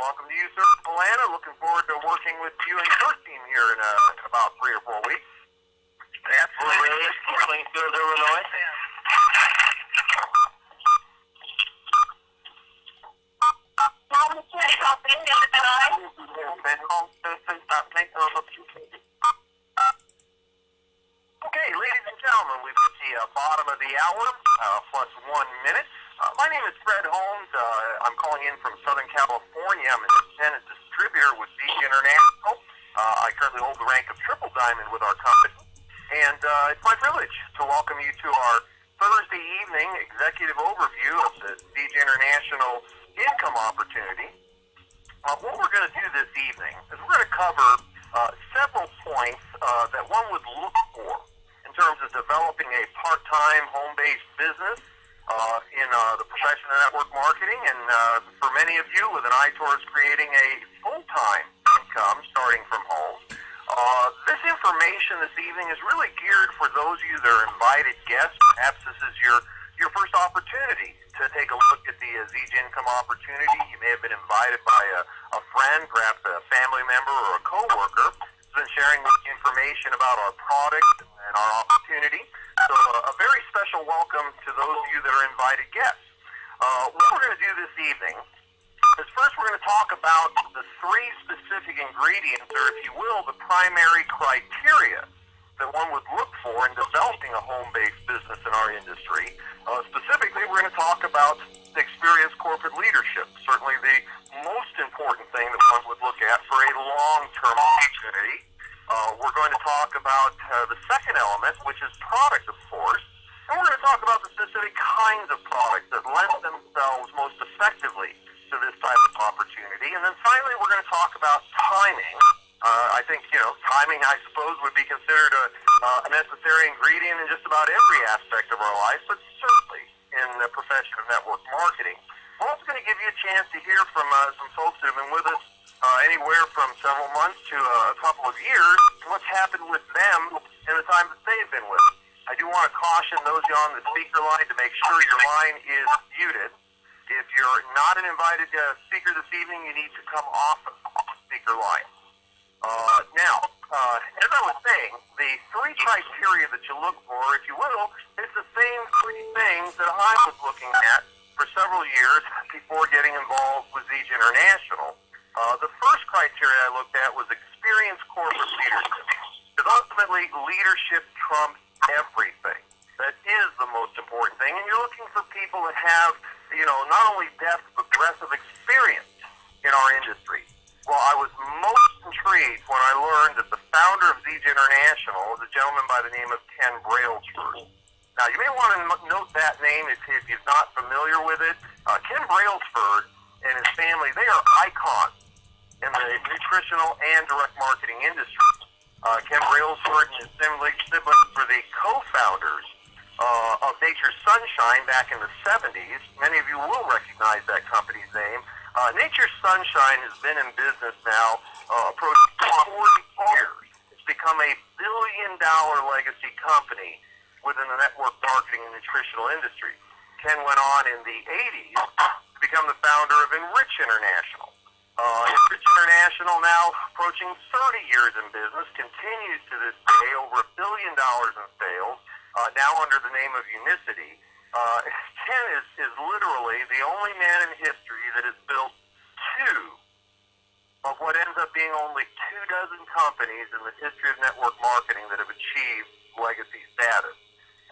welcome to you, sir, Atlanta. Looking forward to working with you and your team here in about 3 or 4 weeks. Absolutely. Springfield, Illinois. Okay, ladies and gentlemen, we've hit the bottom of the hour, plus 1 minute. My name is Fred Holmes. I'm calling in from Southern California. I'm an independent distributor with Beach International. I currently hold the rank of Triple Diamond with our company. And it's my privilege to welcome you to our Thursday evening executive overview of the Beach International income opportunity. What we're going to do this evening is we're going to cover several points that one would look for in terms of developing a part-time home-based business in the profession of network marketing, and for many of you with an eye towards creating a full-time income starting from home. This information this evening is really geared for those of you that are invited guests. Perhaps this is your first opportunity to take a look at the Zeej income opportunity. You may have been invited by a friend, perhaps a family member or a coworker who's been sharing with you information about our product and our opportunity. So a very special welcome to those of you that are invited guests. What we're going to do this evening is first we're going to talk about the 3 specific ingredients, or if you will, the primary criteria that one would look for in developing a home-based business in our industry. Specifically, we're going to talk about experienced corporate leadership, certainly the most important thing that one would look at for a long-term opportunity. We're going to talk about the second element, which is product, of course, and we're going to talk about the specific kinds of products that lend themselves most effectively to this type of opportunity. And then finally, we're going to talk about timing. I think, timing, I suppose, would be considered a necessary ingredient in just about every aspect of our life, but certainly in the profession of network marketing. We're also going to give you a chance to hear from some folks that have been with us anywhere from several months to a couple of years, and what's happened with them in the time that they've been with us. I do want to caution those of you on the speaker line to make sure your line is muted. If you're not an invited speaker this evening, you need to come off of the speaker line. Now, as I was saying, the 3 criteria that you look for, if you will, it's the same 3 things that I was looking at for several years before getting involved with Zeej International. The first criteria I looked at was experienced corporate leadership, because ultimately leadership trumps everything. That is the most important thing, and you're looking for people that have, not only depth but breadth of experience in our industry. Well, I was most intrigued when I learned that the founder of Zeej International is a gentleman by the name of Ken Brailsford. Now, you may want to note that name if you're not familiar with it. Ken Brailsford and his family, they are icons in the nutritional and direct marketing industry. Ken Brailsford and his siblings were the co-founders of Nature's Sunshine back in the 70s. Many of you will recognize that company's name. Nature's Sunshine has been in business now approaching 40 years. It's become a billion-dollar legacy company within the network marketing and nutritional industry. Ken went on in the 80s to become the founder of Enrich International. Enrich International, now approaching 30 years in business, continues to this day over $1 billion in sales, now under the name of Unicity. Ken is literally the only man in history that has built 2 of what ends up being only 24 companies in the history of network marketing that have achieved legacy status.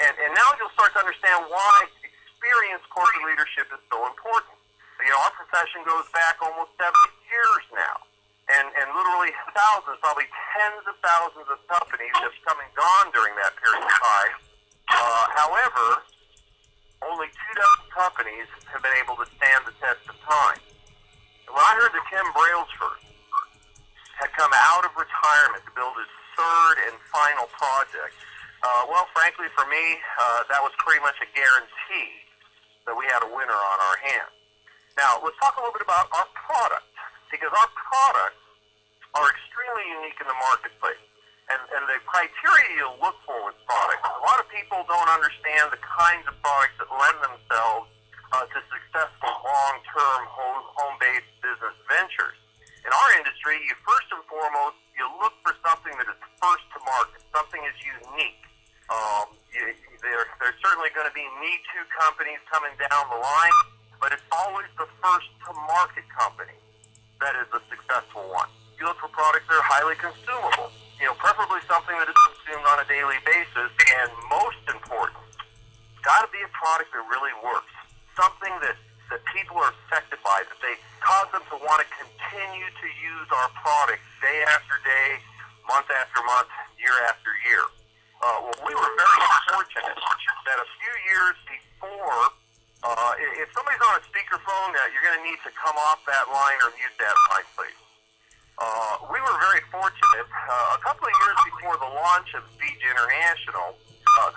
And now you'll start to understand why experienced corporate leadership is so important. Our profession goes back almost 70 years now. And literally thousands, probably tens of thousands of companies have come and gone during that period of time. However, only 24 companies have been able to stand the test of time. And when I heard that Ken Brailsford had come out of retirement to build his 3rd and final project, well, frankly, for me, that was pretty much a guarantee that we had a winner on our hands. Now, let's talk a little bit about our product, because our products are extremely unique in the marketplace. And the criteria you'll look for with products, a lot of people don't understand the kinds of products that lend themselves to successful long-term home-based business ventures. industry, you first and foremost, you look for something that is first to market, something is unique. There's certainly going to be Me Too companies coming down the line, but it's always the first to market company that is the successful one. You look for products that are highly consumable, preferably something that is consumed on a daily basis, and most important, it's got to be a product that really works, something that people are affected by, that they cause them to want to continue to use our products day after day, month after month, year after year. Well, we were very fortunate that a few years before, if somebody's on a speakerphone, you're going to need to come off that line or mute that line, please. We were very fortunate. A couple of years before the launch of Siege International,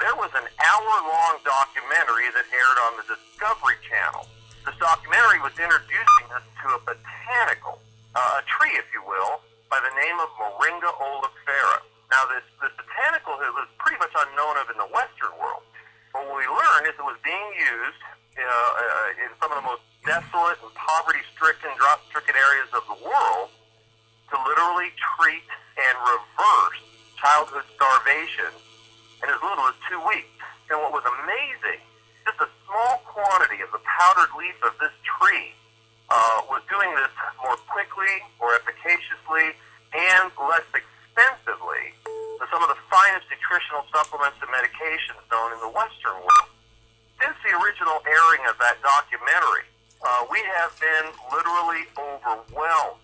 there was an hour-long documentary that aired on the Discovery Channel. This documentary was introducing us to a botanical, a tree, if you will, by the name of Moringa oleifera. Now, this botanical was pretty much unknown of in the Western world. But what we learned is it was being used in some of the most desolate and poverty-stricken, drought-stricken areas of the world to literally treat and reverse childhood starvation in as little as 2 weeks. And what was amazing, just a small quantity of the powdered leaf of this tree was doing this more quickly, more efficaciously, and less expensively than some of the finest nutritional supplements and medications known in the Western world. Since the original airing of that documentary, we have been literally overwhelmed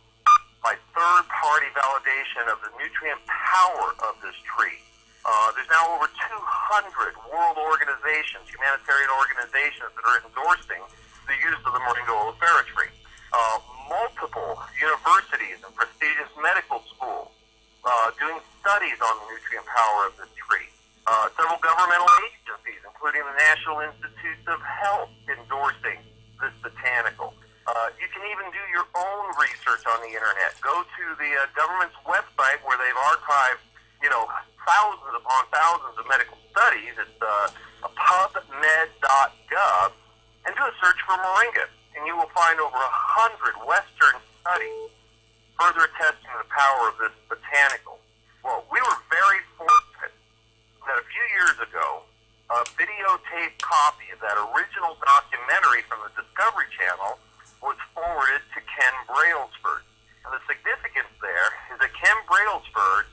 by third-party validation of the nutrient power of this tree. There's now over 200 world organizations, humanitarian organizations, that are endorsing the use of the Moringa oleifera tree. Multiple universities and prestigious medical schools doing studies on the nutrient power of this tree. Several governmental agencies, including the National Institutes of Health, endorsing this botanical. You can even do your own research on the internet. Go to the government's website where they've archived, thousands upon thousands of medical studies. It's pubmed.gov, and do a search for moringa, and you will find over 100 Western studies further attesting the power of this botanical. Well, we were very fortunate that a few years ago, a videotaped copy of that original documentary from the Discovery Channel was forwarded to Ken Brailsford. And the significance there is that Ken Brailsford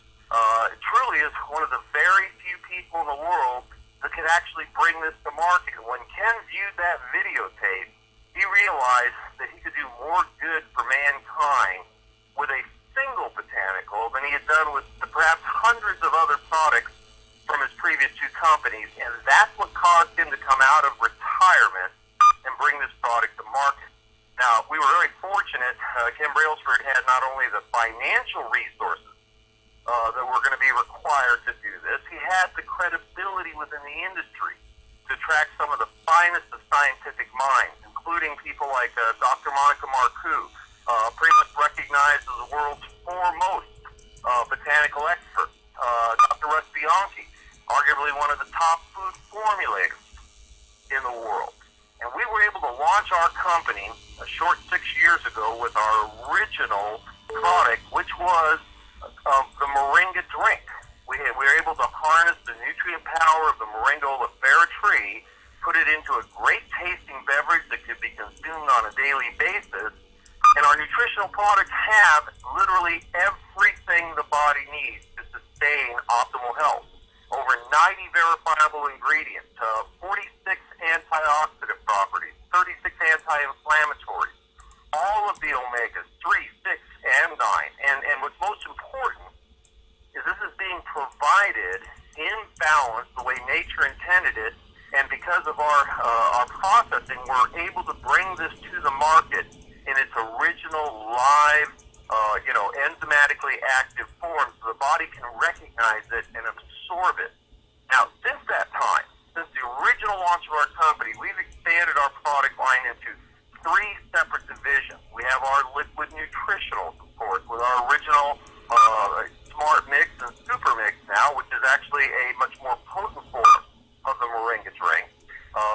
truly is one of the very few people in the world that could actually bring this to market. And when Ken viewed that videotape, he realized that he could do more good for mankind with a single botanical than he had done with perhaps hundreds of other products from his previous two companies. And that's what caused him to come out of retirement and bring this product to market. Now, we were very fortunate. Ken Brailsford had not only the financial resources that were going to be required to do this, he had the credibility within the industry to attract some of the finest of scientific minds, including people like Dr. Monica Marcoux, pretty much recognized as the world's foremost botanical expert. Dr. Russ Bianchi, arguably one of the top food formulators in the world. And we were able to launch our company a short 6 years ago with our original product, which was the moringa drink. We were able to harness the nutrient power of the Moringa oleifera tree, put it into a great tasting beverage that could be consumed on a daily basis, and our nutritional products have literally everything the body needs to sustain optimal health. Over 90 verifiable ingredients, 46 antioxidant properties, 36 anti-inflammatories, all of the omegas, 3, 6, and 9. And what's most important is this is being provided in balance the way nature intended it, and because of our processing, we're able to bring this to the market in its original live, enzymatically active form, so the body can recognize it and absorb it. Now, since that time, since the original launch of our company, we've expanded our product line into 3 separate divisions. We have our liquid nutritionals, of course, with our original Smart Mix and Super Mix now, which is actually a much more potent form of the moringa drink.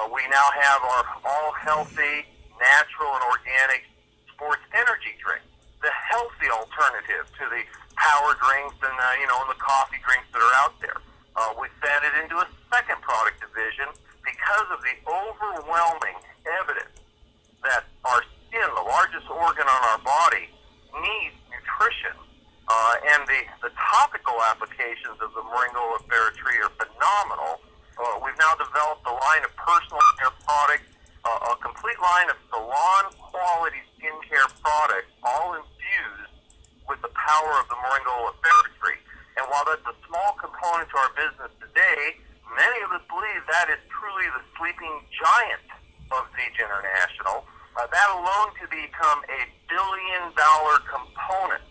We now have our all-healthy, natural, and organic sports energy drink the healthy alternative to the power drinks and the coffee drinks that are out there. We fed it into a second product division because of the overwhelming evidence that our skin, the largest organ on our body, needs nutrition. And the topical applications of the Moringa oleifera tree are phenomenal. We've now developed a line of personal care products, a complete line of salon-quality skincare products, all infused with the power of the Moringa oleifera tree. And while that's a small component to our business today, many of us believe that is truly the sleeping giant of Zege International. That alone could become a billion-dollar component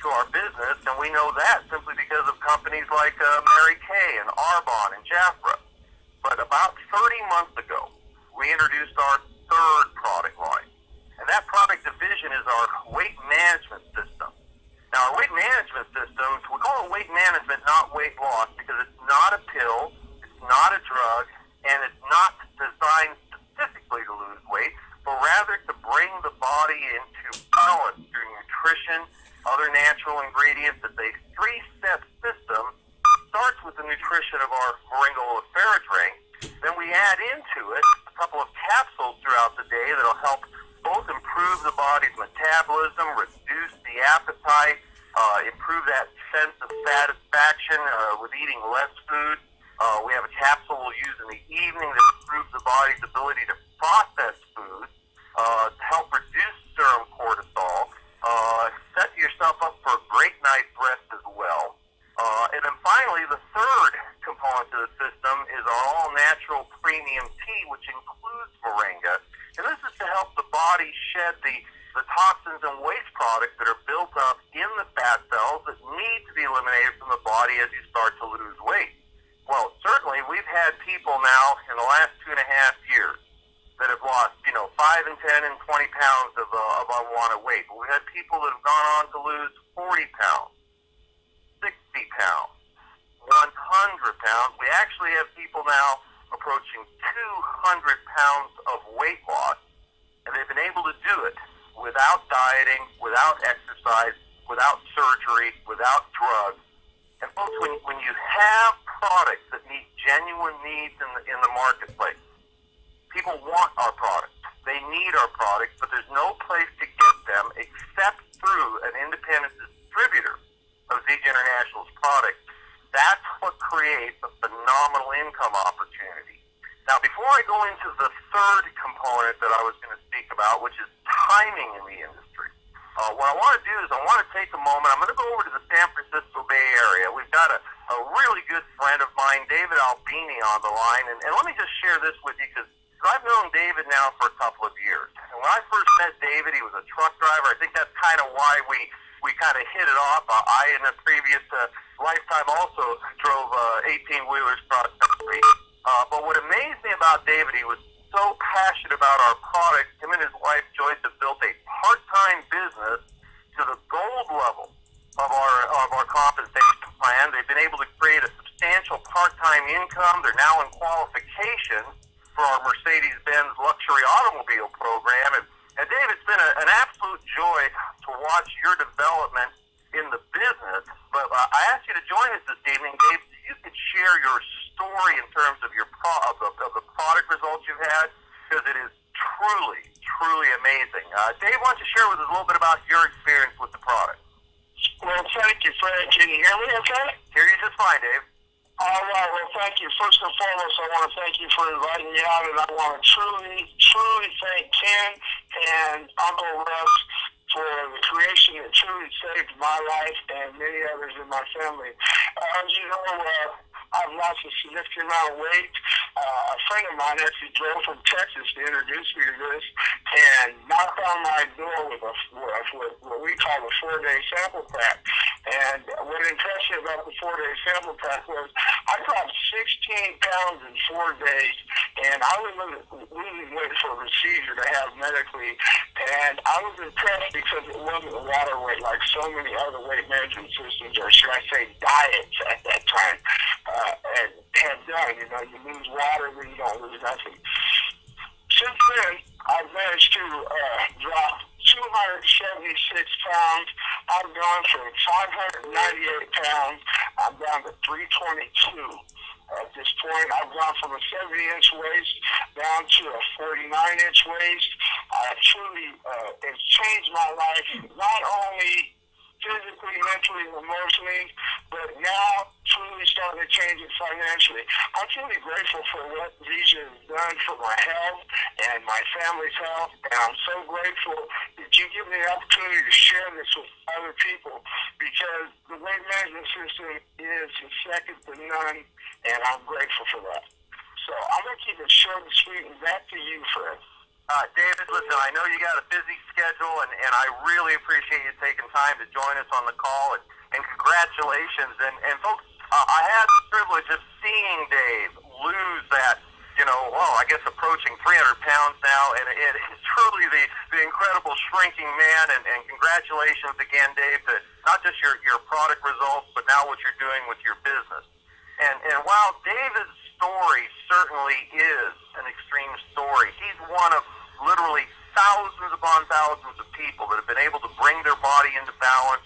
to our business, and we know that simply because of companies like Mary Kay and Arbonne and Jafra. But about 30 months ago, we introduced our third product line, and that product division is our weight management system. Now, our weight management system, we call it weight management, not weight loss, because it's not a pill, it's not a drug, and it's not designed specifically to lose weight, but rather to bring the body into balance through nutrition, other natural ingredients. It's a three-step system. It starts with the nutrition of our Moringa oleifera drink. Then we add into it a couple of capsules throughout the day that'll help both improve the body's metabolism, reduce the appetite, improve that sense of satisfaction with eating less food. We have a capsule we'll use in the evening that improves the body's ability to process food, to help reduce serum cortisol, set yourself up for a great night's rest as well. And then finally, the third component to the system is our all-natural premium tea, which includes moringa. And this is to help the body shed the toxins and waste products that are built up in the fat cells that need to be eliminated from the body as you start to lose weight. Well, certainly we've had people now in the last 2.5 years that have lost, 5 and 10 and 20 pounds of unwanted weight. But we've had people that have gone on to lose 40 pounds, 60 pounds, 100 pounds. We actually have people now approaching 200 pounds of weight loss, and they've been able to do it without dieting, without exercise, without surgery, without drugs. And folks, when you have products that meet genuine needs in the marketplace, people want our products. They need our products, but there's no place to get them except through an independent distributor of Zege International's products. That's what creates a phenomenal income opportunity. Now, before I go into the third component that I was going to speak about, which is timing in the industry, what I want to do is I want to take a moment. I'm going to go over to the San Francisco Bay Area. We've got a really good friend of mine, David Albini, on the line. And let me just share this with you because I've known David now for a couple of years. And when I first met David, he was a truck driver. I think that's kind of why we kind of hit it off. I, in a previous lifetime, also drove 18-wheelers cross country. But what amazed me about David, he was so passionate about our product. Him and his wife Joyce have built a part-time business to the gold level of our compensation plan. They've been able to create a substantial part-time income. They're now in qualification for our Mercedes-Benz luxury automobile program. And Dave, it's been an absolute joy to watch your development in the business. But I asked you to join us this evening, Dave, so you could share your story in terms of your of the product results you've had, because it is truly, truly amazing. Dave, why don't you share with us a little bit about your experience with the product? Well, thank you, Fred. Can you hear me okay? Hear you just fine, Dave. All right, well, thank you. First and foremost, I want to thank you for inviting me out, and I want to truly, truly thank Ken and Uncle Russ for the creation that truly saved my life and many others in my family. As you know, I've lost a significant amount of weight. A friend of mine actually drove from Texas to introduce me to this and knocked on my door with what we call a 4-day sample pack. And what impressed me about the 4-day sample pack was I dropped 16 pounds in 4 days, and I was losing weight for a procedure to have medically. And I was impressed because it wasn't water weight like so many other weight management systems, or should I say diets at that time, and have done. You lose water, then you don't lose nothing. Since then, I've managed to drop 276 pounds. I've gone from 598 pounds. I'm down to 322. At this point, I've gone from a 70-inch waist down to a 49-inch waist. Truly, it's changed my life, not only physically, mentally, and emotionally, but now truly starting to change it financially. I'm truly grateful for what Vision has done for my health and my family's health, and I'm so grateful that you give me the opportunity to share this with other people, because the weight management system is second to none, and I'm grateful for that. So I'm going to keep it short and sweet, and back to you, Fred. David, listen, I know you got a busy schedule, and I really appreciate you taking time to join us on the call, and congratulations. And folks, I had the privilege of seeing Dave lose that, I guess approaching 300 pounds now, and it is truly the incredible shrinking man, and congratulations again, Dave, to not just your product results, but now what you're doing with your business. And while David's story certainly is an extreme story, he's one of literally thousands upon thousands of people that have been able to bring their body into balance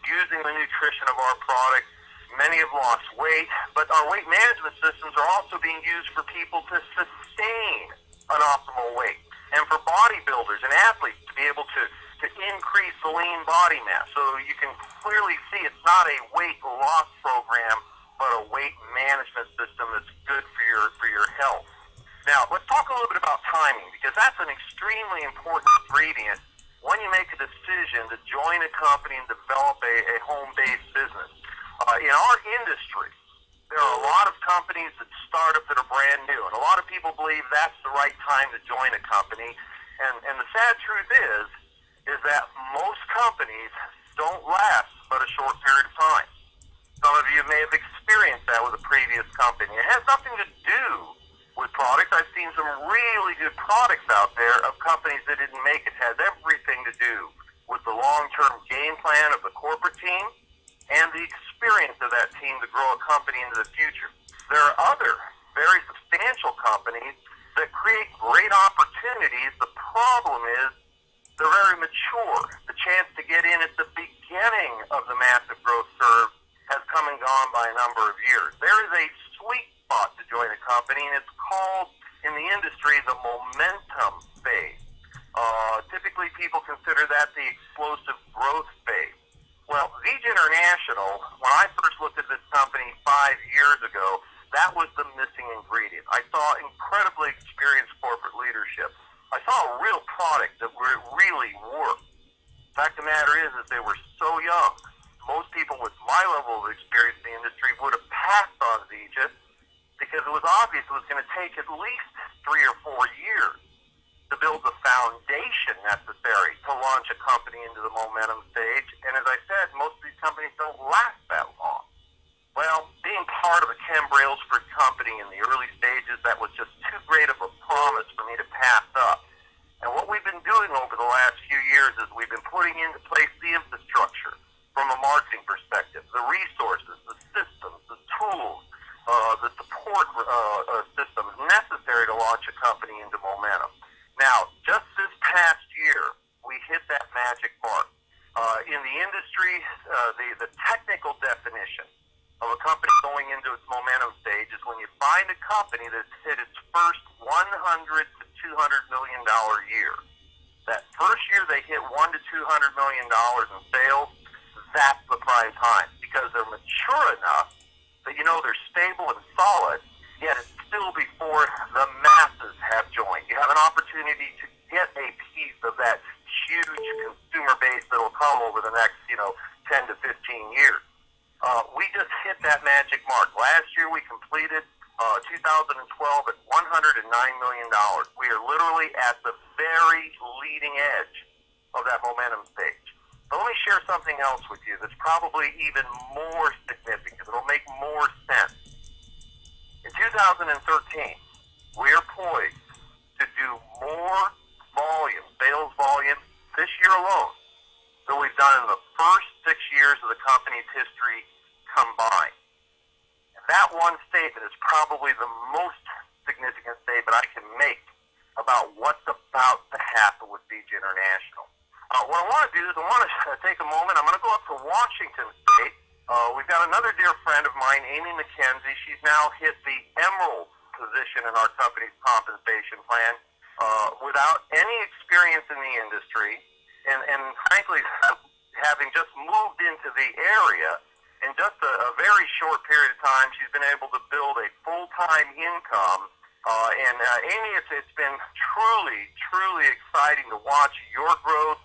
using the nutrition of our product. Many have lost weight, but our weight management systems are also being used for people to sustain an optimal weight, and for bodybuilders and athletes to be able to increase the lean body mass. So you can clearly see it's not a weight loss program, but a weight management system that's good for your health. Now, let's talk a little bit about timing, because that's an extremely important ingredient when you make a decision to join a company and develop a home-based business. In our industry, there are a lot of companies that start up that are brand new, and a lot of people believe that's the right time to join a company. And the sad truth is that most companies don't last but a short period of time. Some of you may have experienced that with a previous company. It has nothing to do with products. I've seen some really good products out there of companies that didn't make it. It has everything to do with the long-term game plan of the corporate team and the experience of that team to grow a company into the future. There are other very substantial companies that create great opportunities. The problem is they're very mature. The chance to get in at the beginning of the massive growth curve has come and gone by a number of years. There is a sweet spot to join a company, and it's called in the industry the momentum phase. Typically, people consider that the explosive growth phase. Well, Veg International, when I first looked at this company 5 years ago, that was the missing ingredient. I saw incredibly experienced corporate leadership. I saw a real product that really worked. The fact of the matter is that they were so young. Most people with my level of experience in the industry would have passed on Vega because it was obvious it was going to take at least 3 or 4 years to build the foundation necessary to launch a company into the momentum stage. And as I said, most of these companies don't last that long. Well, being part of a Ken Brailsford company in the early stages, that was just too great of a promise for me to pass up. And what we've been doing over the last few years is we've been putting into place the infrastructure from a marketing perspective, the resources, the systems, the tools, the support systems necessary to launch a company into momentum. Now, just this past year, we hit that magic mark. In the industry, the technical definition of a company going into its momentum stage is when you find a company that's hit its first $100 to $200 million year. That first year they hit $100 to $200 million in sales, that's the prime time, because they're mature enough that they're stable and solid, yet it's still before the masses have joined. You have an opportunity to get a piece of that huge consumer base that will come over the next 10 to 15 years. We just hit that magic mark. Last year we completed 2012 at $109 million. We are literally at the very leading edge of that momentum stage. But let me share something else with you that's probably even more significant. It'll make more sense. In 2013, we are poised to do more volume, sales volume, this year alone than we've done in the first 6 years of the company's history combined. And that one statement is probably the most significant statement I can make about what's about to happen with Veg International. What I want to do is I want to take a moment. I'm going to go up to Washington State. We've got another dear friend of mine, Amy McKenzie. She's now hit the emerald position in our company's compensation plan without any experience in the industry. And frankly, having just moved into the area, in just a very short period of time, she's been able to build a full-time income. Amy, it's been truly exciting to watch your growth,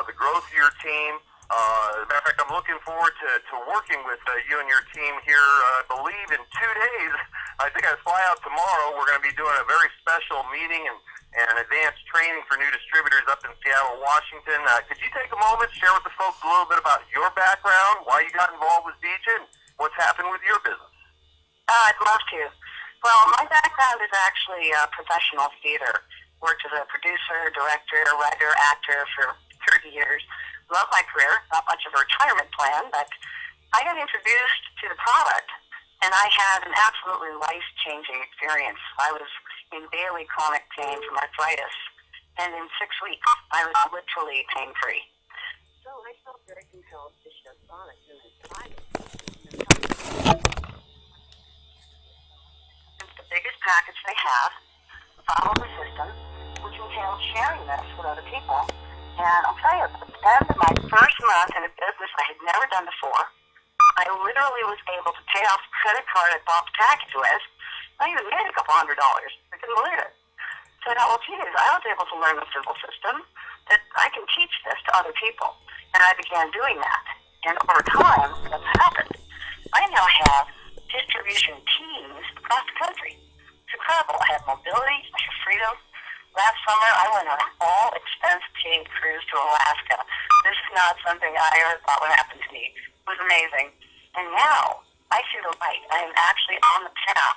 the growth of your team. As a matter of fact, I'm looking forward to working with you and your team here, I believe, in 2 days. I think I fly out tomorrow. We're going to be doing a very special meeting and advanced training for new distributors up in Seattle, Washington. Could you take a moment, share with the folks a little bit about your background, why you got involved with DJ, and what's happened with your business? I'd love to. Well, my background is actually professional theater. Worked as a producer, director, writer, actor for 30 years. Love my career, not much of a retirement plan, but I got introduced to the product, and I had an absolutely life-changing experience. I was in daily chronic pain from arthritis, and in 6 weeks, I was literally pain-free. So I felt very compelled to share products and then try it. It's the biggest package they have. Follow the system, which entails sharing this with other people. And I'll tell you, at the end of my first month in a business I had never done before, I literally was able to pay off the credit card I bought the package with. I even made a couple $100. I couldn't believe it. So I thought, well, geez, I was able to learn a simple system that I can teach this to other people. And I began doing that. And over time, what's happened? I now have distribution teams across the country. It's incredible. I have mobility, I have freedom. Last summer, I went on an all-expense-paid cruise to Alaska. This is not something I ever thought would happen to me. It was amazing. And now, I see the light. I am actually on the path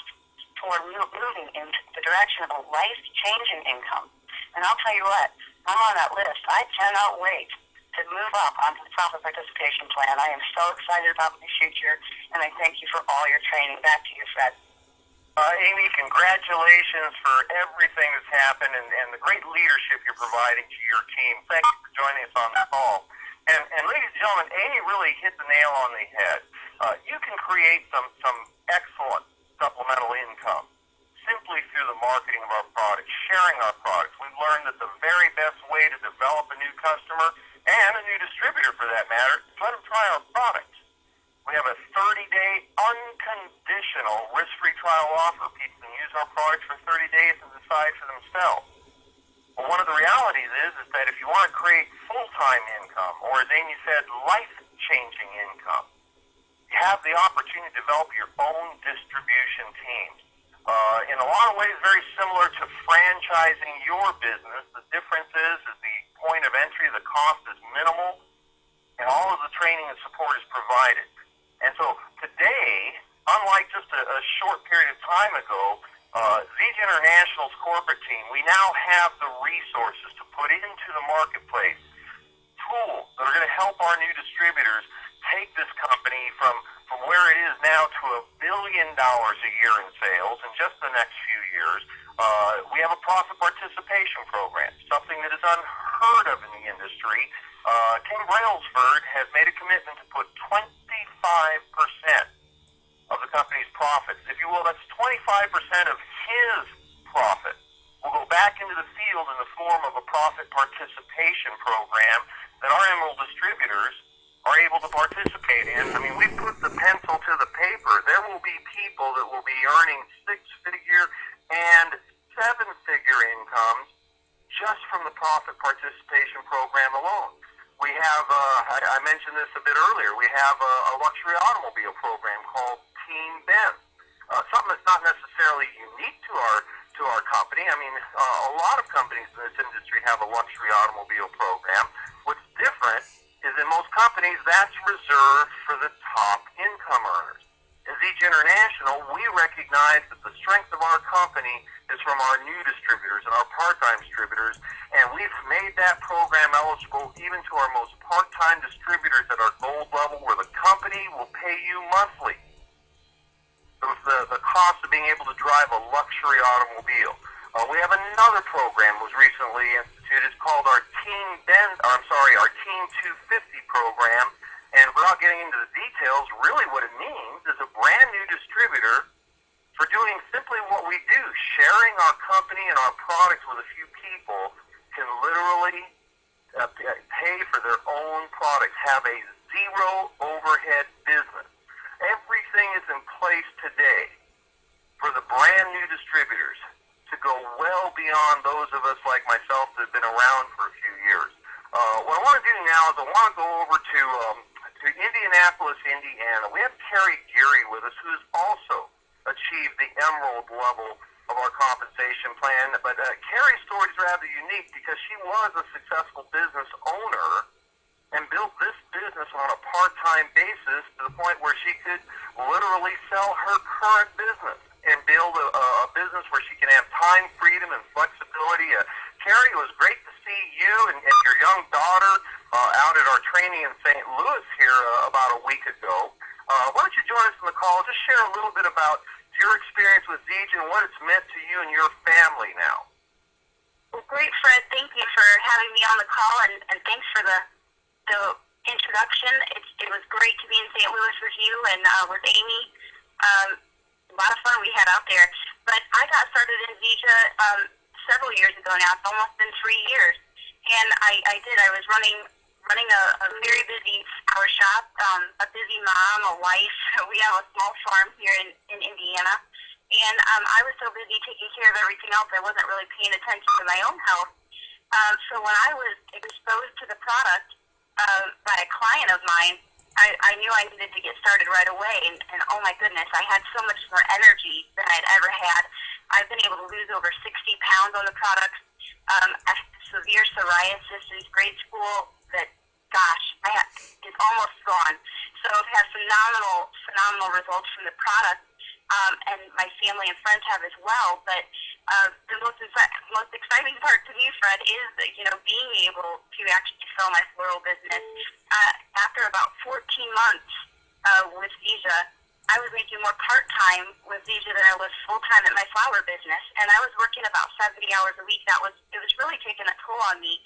toward moving in the direction of a life-changing income. And I'll tell you what, I'm on that list. I cannot wait to move up onto the profit participation plan. I am so excited about my future, and I thank you for all your training. Back to you, Fred. Amy, congratulations for everything that's happened and the great leadership you're providing to your team. Thank you for joining us on the call. And ladies and gentlemen, Amy really hit the nail on the head. You can create some excellent supplemental income simply through the marketing of our products, sharing our products. We've learned that the very best way to develop a new customer and a new distributor, for that matter, is let them try our products. We have a 30-day unconditional risk-free trial offer. People can use our products for 30 days and decide for themselves. Well, one of the realities is that if you want to create full-time income, or as Amy said, life-changing income, you have the opportunity to develop your own distribution team. In a lot of ways, very similar to franchising your business. The difference is the point of entry, the cost is minimal, and all of the training and support is provided. And so today, unlike just a short period of time ago, ZJ International's corporate team, we now have the resources to put into the marketplace tools that are going to help our new distributors take this company from where it is now to $1 billion a year in sales in just the next few years. We have a profit participation program, something that is unheard of in the industry. Tim Brailsford has made a commitment to put 25% of the company's profits, if you will, that's 25% of his profit, will go back into the field in the form of a profit participation program that our Emerald distributors are able to participate in. I mean, we put the pencil to the paper. There will be people that will be earning 6-figure and 7-figure incomes just from the profit participation program alone. We have, I mentioned this a bit earlier, we have a luxury automobile program called Team Benz. Something that's not necessarily unique to our company. I mean, a lot of companies in this industry have a luxury automobile program. What's different is in most companies, that's reserved for the top income earners. As ZJ International, we recognize that the strength of our company is from our new distributors and our part-time distributors, and we've made that program eligible even to our most part-time distributors at our gold level, where the company will pay you monthly. So the cost of being able to drive a luxury automobile. We have another program that was recently instituted Institute is called our our Team 250 program. And without getting into the details, really what it means is a brand new distributor for doing simply what we do, sharing our company and our products with a few people can literally pay for their own products, have a zero overhead business. Everything is in place today for the brand new distributors to go well beyond those of us like myself that have been around for a few years. What I want to do now is I want to go over to Indianapolis, Indiana. We have Carrie Geary with us, who has also achieved the emerald level of our compensation plan. But Carrie's story is rather unique because she was a successful business owner and built this business on a part-time basis to the point where she could literally sell her current business and build a business where she can have time freedom and flexibility. Carrie, it was great to see you and your young daughter out at our training in St. Louis here about a week ago. Why don't you join us on the call? Just share a little bit about your experience with Zija and what it's meant to you and your family now. Well, great, Fred. Thank you for having me on the call, and thanks for the introduction. It was great to be in St. Louis with you and with Amy. A lot of fun we had out there. But I got started in Zija several years ago now. It's almost been 3 years. And I was running a very busy flower shop, a busy mom, a wife. We have a small farm here in Indiana. And I was so busy taking care of everything else, I wasn't really paying attention to my own health. So when I was exposed to the product by a client of mine, I knew I needed to get started right away. And oh my goodness, I had so much more energy than I'd ever had. I've been able to lose over 60 pounds on the product. I had severe psoriasis in grade school that, gosh, it's almost gone. So I've had phenomenal results from the product, and my family and friends have as well. But the most exciting part to me, Fred, is being able to actually sell my floral business. After about 14 months with Zija, I was making more part-time with Zija than I was full-time at my flower business, and I was working about 70 hours a week. It was really taking a toll on me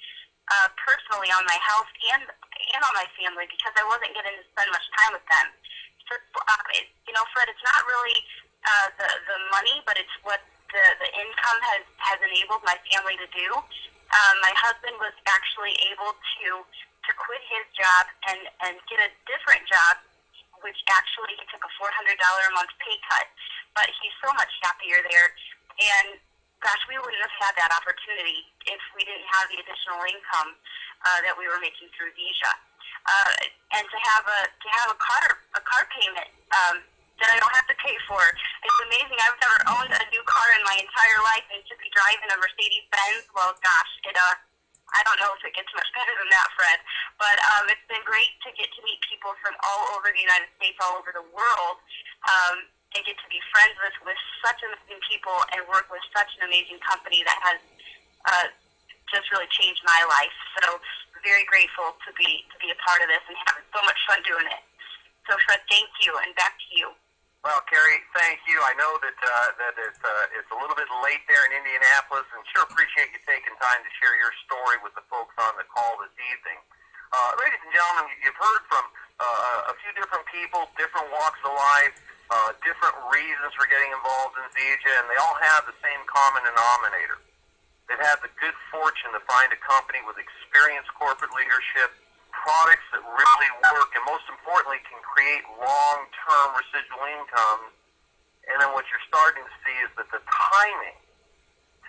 personally, on my health and on my family, because I wasn't getting to spend much time with them. So, Fred, it's not really the money, but it's what the income has enabled my family to do. My husband was actually able to quit his job and get a different job, which actually he took a $400 a month pay cut, but he's so much happier there. And gosh, we wouldn't have had that opportunity if we didn't have the additional income that we were making through Zija. And to have a car payment that I don't have to pay for, it's amazing. I've never owned a new car in my entire life, and to be driving a Mercedes-Benz, well, gosh, I don't know if it gets much better than that, Fred. But it's been great to get to meet people from all over the United States, all over the world, and get to be friends with such amazing people and work with such an amazing company that has just really changed my life. So very grateful to be a part of this and having so much fun doing it. So Fred, thank you, and back to you. Well, Carrie, thank you. I know that it's a little bit late there in Indianapolis, and sure appreciate you taking time to share your story with the folks on the call this evening. Ladies and gentlemen, you've heard from a few different people, different walks of life, different reasons for getting involved in Zija, and they all have the same common denominator. They've had the good fortune to find a company with experienced corporate leadership, products that really work, and most importantly, can create long-term residual income. And then what you're starting to see is that the timing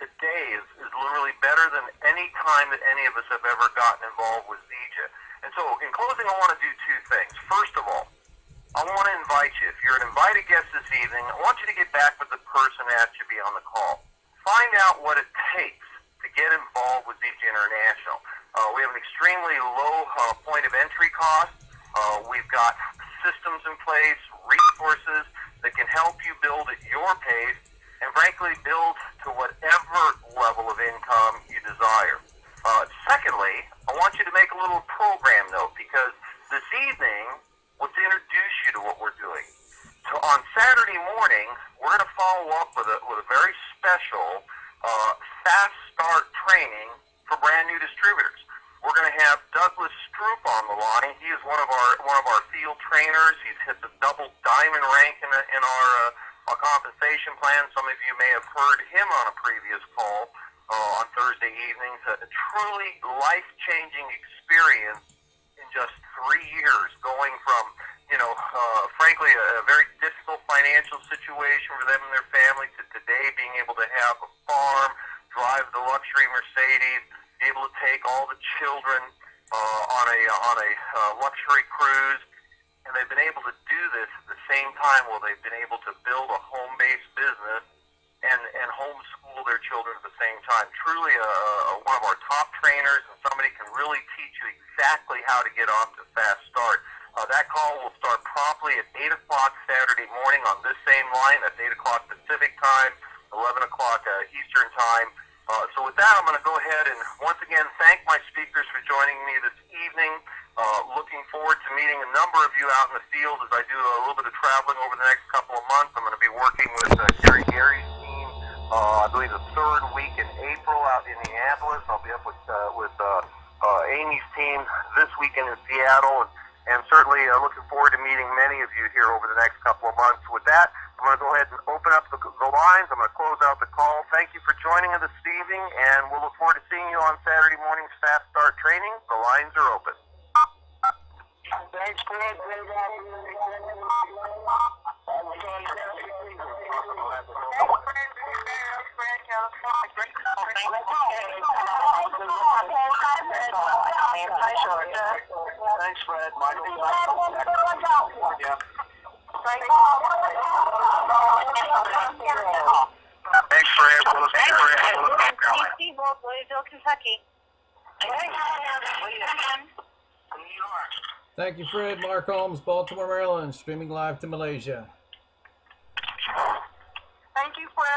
today is literally better than any time that any of us have ever gotten involved with Zija. And so, in closing, I want to do two things. First of all, I want to invite you, if you're an invited guest this evening, I want you to get back with the person that asked you to be on the call. Find out what it takes to get involved with Zija International. We have an extremely low point of entry cost. We've got systems in place, resources that can help you build at your pace, and frankly, build to whatever level of income you desire. Secondly, I want you to make a little program note, because this evening, let's introduce you to what we're doing. So on Saturday morning, we're going to follow up with a very special fast start training for brand new distributors. We're going to have Douglas Stroop on the line. He is one of our field trainers. He's hit the double diamond rank in our compensation plan. Some of you may have heard him on a previous call on Thursday evenings. A truly life-changing experience in just 3 years, going from, frankly, a very difficult financial situation for them and their family to today being able to have a farm, drive the luxury Mercedes, be able to take all the children on a luxury cruise. And they've been able to do this at the same time while they've been able to build a home-based business and homeschool their children at the same time. Truly one of our top trainers, and somebody can really teach you exactly how to get off to a fast start. That call will start promptly at 8 o'clock Saturday morning on this same line. That's 8 o'clock Pacific time, 11 o'clock Eastern time. So with that, I'm going to go ahead and once again thank my speakers for joining me this evening. Looking forward to meeting a number of you out in the field as I do a little bit of traveling over the next couple of months. I'm going to be working with Gary Gary's team, I believe the third week in April out in Indianapolis. I'll be up with Amy's team this weekend in Seattle, and certainly looking forward to meeting many of you here over the next couple of months. With that, I'm going to go ahead and open up the lines. I'm going to close out the call. Thank you for joining us this evening, and we'll look forward to seeing you on Saturday morning's Fast Start training. The lines are open. Thanks, Fred. Thanks, Fred. Michael. Yeah. Thanks, Fred. Louisville, Kentucky. Thank you, Fred. Mark Holmes, Baltimore, Maryland, streaming live to Malaysia. Thank you, Fred.